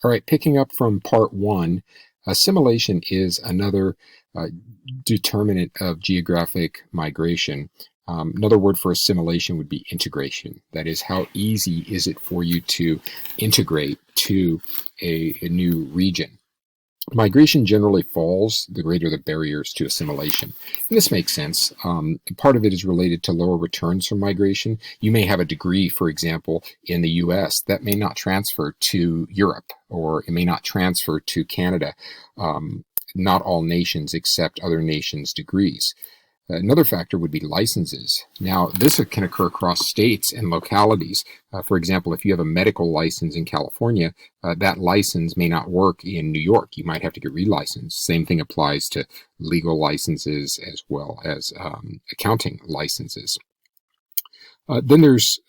All right, picking up from part one, assimilation is another uh, determinant of geographic migration. Another word for assimilation would be integration. That is, how easy is it for you to integrate to a new region? Migration generally falls the greater the barriers to assimilation. And this makes sense. Part of it is related to lower returns from migration. You may have a degree, for example, in the US that may not transfer to Europe, or it may not transfer to Canada. Not all nations accept other nations' degrees. Another factor would be licenses. Now, this can occur across states and localities. For example, if you have a medical license in California, that license may not work in New York. You might have to get relicensed. Same thing applies to legal licenses as well as accounting licenses. Then there's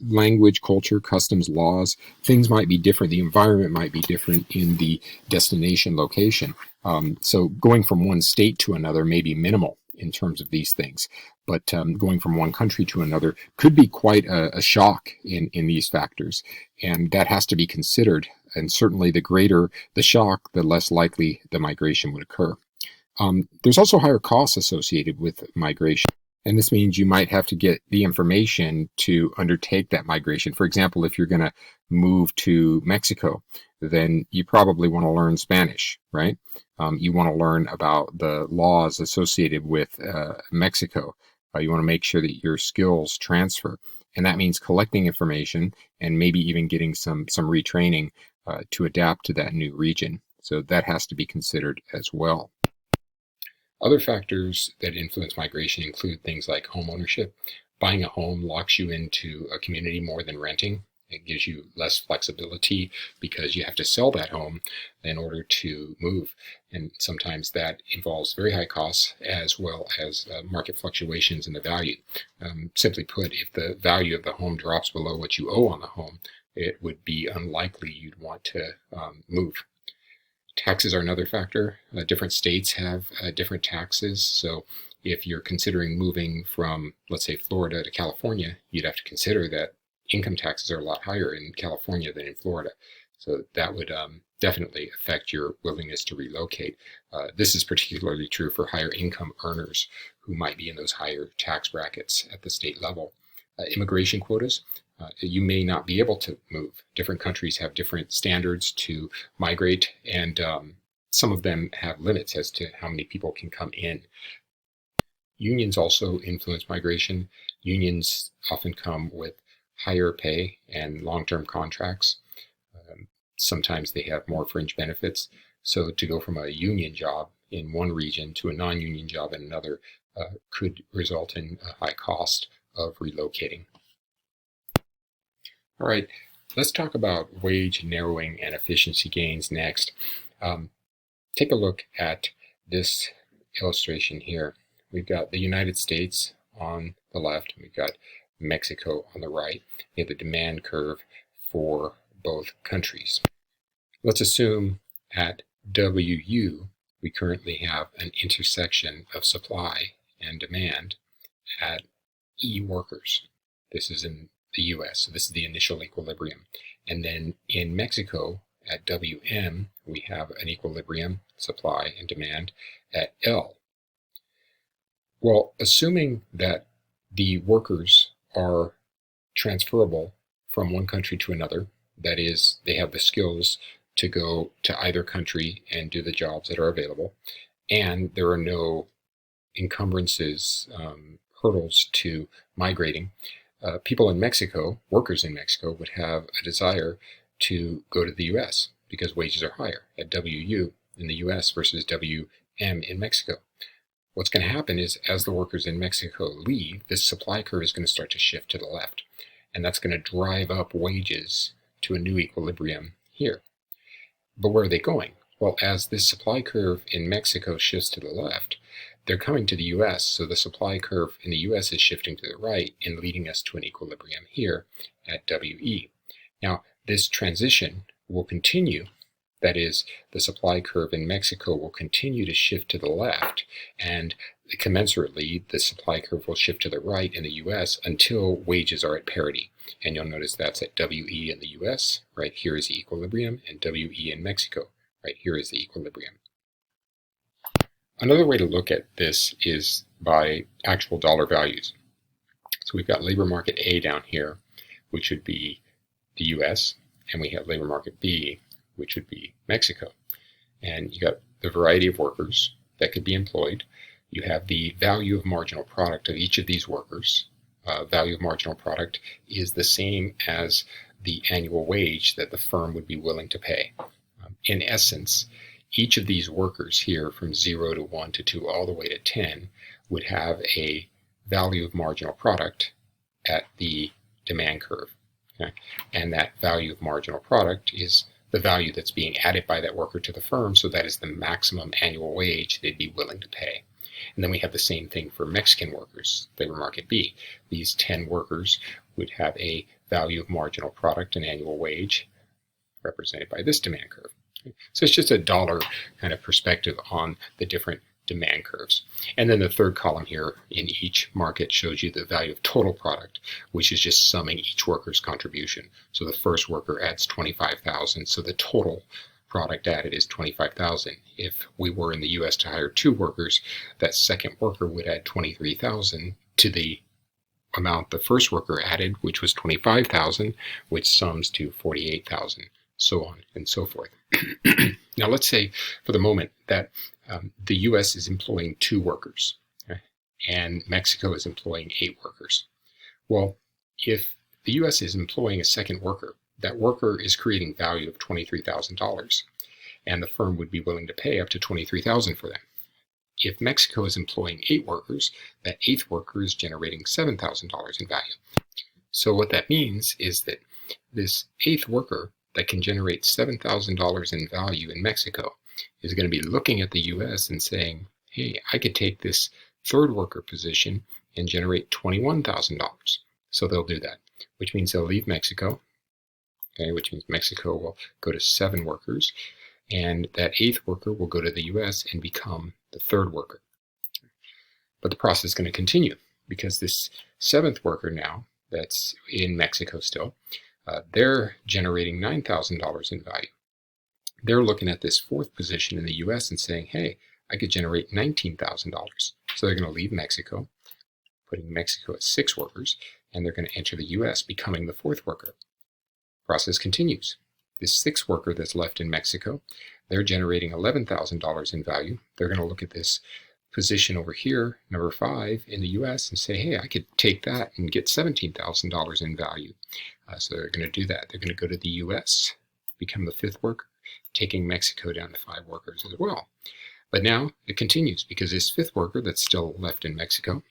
language, culture, customs, laws. Things might be different. The environment might be different in the destination location. So going from one state to another may be minimal in terms of these things, but going from one country to another could be quite a shock in these factors, and that has to be considered. And certainly the greater the shock, the less likely the migration would occur. There's also higher costs associated with migration. And this means you might have to get the information to undertake that migration. For example, if you're going to move to Mexico, then you probably want to learn Spanish, right? You want to learn about the laws associated with Mexico. You want to make sure that your skills transfer. And that means collecting information and maybe even getting some retraining to adapt to that new region. So that has to be considered as well. Other factors that influence migration include things like home ownership. Buying a home locks you into a community more than renting. It gives you less flexibility because you have to sell that home in order to move. And sometimes that involves very high costs as well as market fluctuations in the value. Simply put, if the value of the home drops below what you owe on the home, it would be unlikely you'd want to move. Taxes are another factor. Different states have different taxes. So if you're considering moving from, let's say, Florida to California, you'd have to consider that income taxes are a lot higher in California than in Florida. So that would definitely affect your willingness to relocate. This is particularly true for higher income earners who might be in those higher tax brackets at the state level. Immigration quotas. You may not be able to move. Different countries have different standards to migrate, and some of them have limits as to how many people can come in. Unions also influence migration. Unions often come with higher pay and long-term contracts. Sometimes they have more fringe benefits. So to go from a union job in one region to a non-union job in another could result in a high cost of relocating. All right, let's talk about wage narrowing and efficiency gains next. Take a look at this illustration here. We've got the United States on the left, and we've got Mexico on the right. We have the demand curve for both countries. Let's assume at WU, we currently have an intersection of supply and demand at E workers. This is in the US, so this is the initial equilibrium. And then in Mexico, at WM, we have an equilibrium, supply and demand, at L. Well, assuming that the workers are transferable from one country to another, that is, they have the skills to go to either country and do the jobs that are available, and there are no encumbrances, hurdles to migrating, people in Mexico, workers in Mexico, would have a desire to go to the US because wages are higher at WU in the US versus WM in Mexico. What's going to happen is as the workers in Mexico leave, this supply curve is going to start to shift to the left, and that's going to drive up wages to a new equilibrium here. But where are they going? Well, as this supply curve in Mexico shifts to the left, they're coming to the US, so the supply curve in the US is shifting to the right and leading us to an equilibrium here at WE. Now, this transition will continue That is, the supply curve in Mexico will continue to shift to the left, and commensurately, the supply curve will shift to the right in the US until wages are at parity. And you'll notice that's at WE in the US, right here is the equilibrium, and WE in Mexico, right here is the equilibrium. Another way to look at this is by actual dollar values. So we've got labor market A down here, which would be the US, and we have labor market B, which would be Mexico. And you got the variety of workers that could be employed. You have the value of marginal product of each of these workers. Value of marginal product is the same as the annual wage that the firm would be willing to pay. In essence, each of these workers here from 0 to 1 to 2 all the way to 10 would have a value of marginal product at the demand curve. Okay? And that value of marginal product is the value that's being added by that worker to the firm, so that is the maximum annual wage they'd be willing to pay. And then we have the same thing for Mexican workers, labor market B. These 10 workers would have a value of marginal product and annual wage represented by this demand curve. So it's just a dollar kind of perspective on the different demand curves. And then the third column here in each market shows you the value of total product, which is just summing each worker's contribution. So the first worker adds 25,000, so the total product added is 25,000. If we were in the US to hire 2 workers, that second worker would add 23,000 to the amount the first worker added, which was 25,000, which sums to 48,000, so on and so forth. Now let's say for the moment that the US is employing 2 workers, okay, and Mexico is employing 8 workers. Well, if the US is employing a second worker, that worker is creating value of $23,000, and the firm would be willing to pay up to $23,000 for them. If Mexico is employing 8 workers, that 8th worker is generating $7,000 in value. So what that means is that this 8th worker that can generate $7,000 in value in Mexico is going to be looking at the US and saying, hey, I could take this 3rd worker position and generate $21,000. So they'll do that, which means they'll leave Mexico, okay, which means Mexico will go to 7 workers, and that 8th worker will go to the US and become the 3rd worker. But the process is going to continue because this 7th worker now, that's in Mexico still, they're generating $9,000 in value. They're looking at this 4th position in the US and saying, hey, I could generate $19,000. So they're going to leave Mexico, putting Mexico at 6 workers, and they're going to enter the US, becoming the 4th worker. Process continues. This 6th worker that's left in Mexico, they're generating $11,000 in value. They're going to look at this position over here, number 5 in the US, and say, hey, I could take that and get $17,000 in value. So they're going to do that. They're going to go to the US, become the 5th worker, taking Mexico down to 5 workers as well. But now it continues because this 5th worker that's still left in Mexico,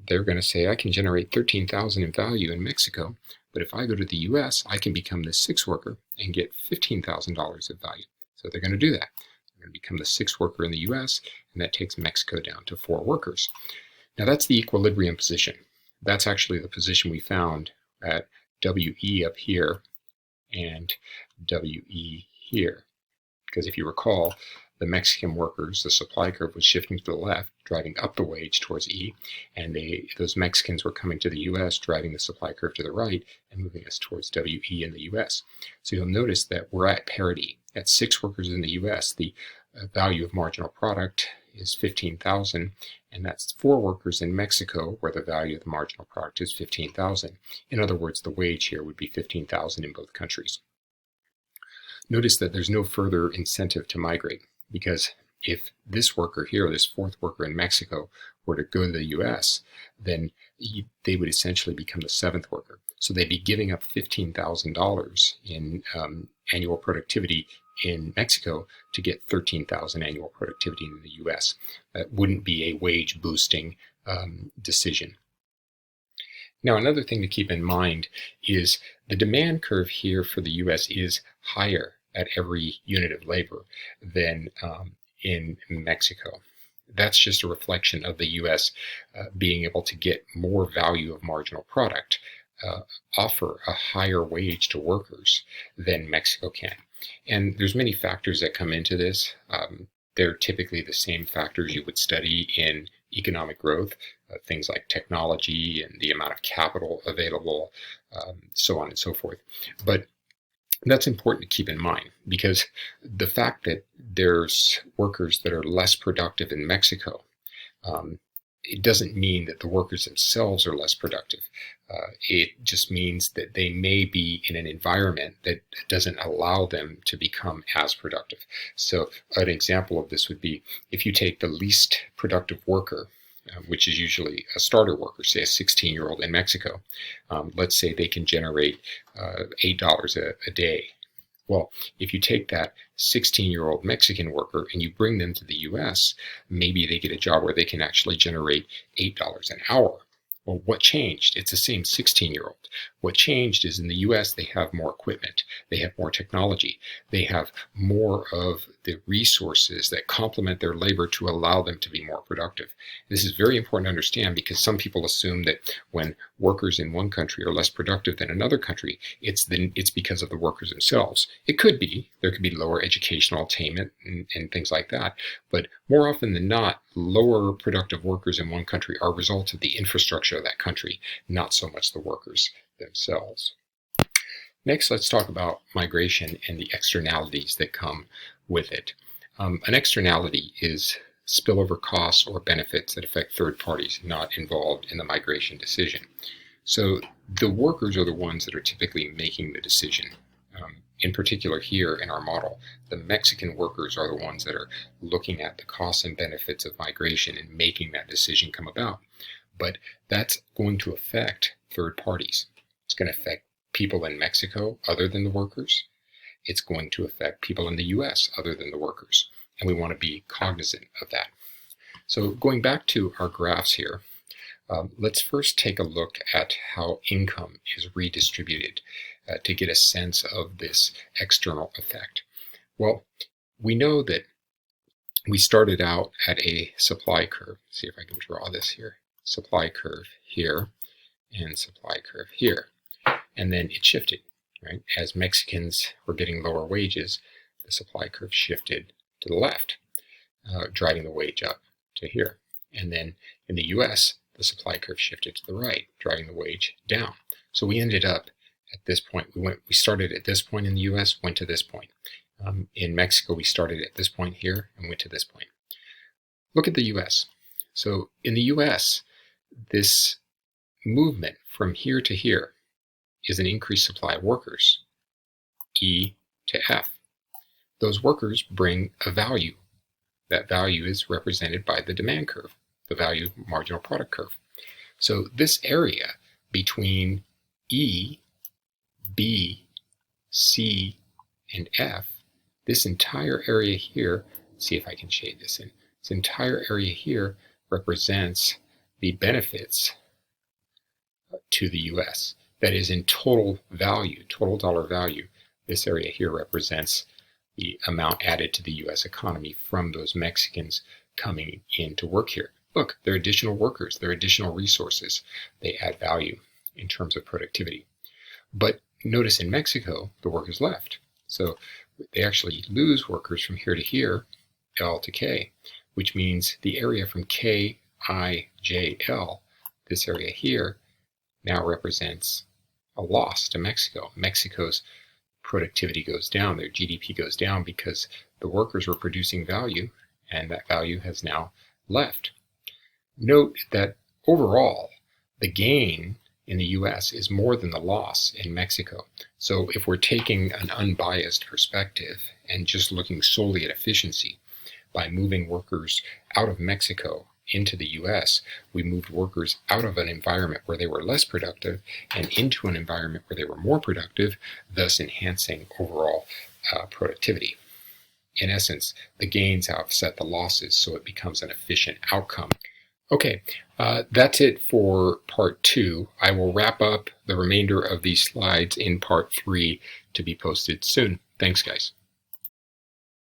they're going to say, I can generate $13,000 in value in Mexico, but if I go to the US, I can become the 6th worker and get $15,000 of value. So they're going to do that. They're going to become the 6th worker in the US, and that takes Mexico down to 4 workers. Now that's the equilibrium position. That's actually the position we found at WE up here and WE here. Because if you recall, the Mexican workers, the supply curve was shifting to the left, driving up the wage towards E, and those Mexicans were coming to the US, driving the supply curve to the right and moving us towards WE in the US. So you'll notice that we're at parity. At 6 workers in the US, the value of marginal product is 15,000, and that's 4 workers in Mexico where the value of the marginal product is 15,000. In other words, the wage here would be 15,000 in both countries. Notice that there's no further incentive to migrate, because if this worker here, this 4th worker in Mexico, were to go to the US, then they would essentially become the 7th worker. So they'd be giving up $15,000 in annual productivity in Mexico to get 13,000 annual productivity in the US. That wouldn't be a wage boosting decision. Now, another thing to keep in mind is the demand curve here for the US is higher at every unit of labor than in Mexico. That's just a reflection of the US being able to get more value of marginal product, offer a higher wage to workers than Mexico can. And there's many factors that come into this. They're typically the same factors you would study in economic growth, things like technology and the amount of capital available, so on and so forth. But that's important to keep in mind, because the fact that there's workers that are less productive in Mexico, it doesn't mean that the workers themselves are less productive. It just means that they may be in an environment that doesn't allow them to become as productive. So an example of this would be if you take the least productive worker, which is usually a starter worker, say a 16-year-old in Mexico. Let's say they can generate $8 a day. Well, if you take that 16-year-old Mexican worker and you bring them to the US, maybe they get a job where they can actually generate $8 an hour. Well, what changed? It's the same 16-year-old. What changed is in the US, they have more equipment, they have more technology, they have more of the resources that complement their labor to allow them to be more productive. This is very important to understand, because some people assume that when workers in one country are less productive than another country, it's because of the workers themselves. It could be. There could be lower educational attainment and things like that. But more often than not, lower productive workers in one country are a result of the infrastructure of that country, not so much the workers themselves. Next, let's talk about migration and the externalities that come with it. An externality is spillover costs or benefits that affect third parties not involved in the migration decision. So the workers are the ones that are typically making the decision. In particular here in our model, the Mexican workers are the ones that are looking at the costs and benefits of migration and making that decision come about. But that's going to affect third parties. It's going to affect people in Mexico other than the workers. It's going to affect people in the US other than the workers. And we want to be cognizant of that. So going back to our graphs here, let's first take a look at how income is redistributed to get a sense of this external effect. Well, we know that we started out at a supply curve. Let's see if I can draw this here. Supply curve here and supply curve here. And then it shifted, right? As Mexicans were getting lower wages, the supply curve shifted to the left, driving the wage up to here. And then in the US, the supply curve shifted to the right, driving the wage down. So we ended up at this point. We started at this point in the US, went to this point. In Mexico, we started at this point here and went to this point. Look at the US. So in the US, this movement from here to here is an increased supply of workers, E to F. Those workers bring a value. That value is represented by the demand curve, the value marginal product curve. So this area between E, B, C, and F, this entire area here, let's see if I can shade this in, this entire area here represents the benefits to the US. That is in total value, total dollar value. This area here represents the amount added to the US economy from those Mexicans coming in to work here. Look, they're additional workers, they're additional resources. They add value in terms of productivity. But notice in Mexico, the workers left. So they actually lose workers from here to here, L to K, which means the area from K, I, J, L, this area here, now represents a loss to Mexico. Mexico's productivity goes down, their GDP goes down because the workers were producing value and that value has now left. Note that overall, the gain in the US is more than the loss in Mexico. So if we're taking an unbiased perspective and just looking solely at efficiency, by moving workers out of Mexico into the US, we moved workers out of an environment where they were less productive and into an environment where they were more productive, thus enhancing overall productivity. In essence, the gains offset the losses, so it becomes an efficient outcome. Okay, that's it for part 2. I will wrap up the remainder of these slides in part 3 to be posted soon. Thanks, guys.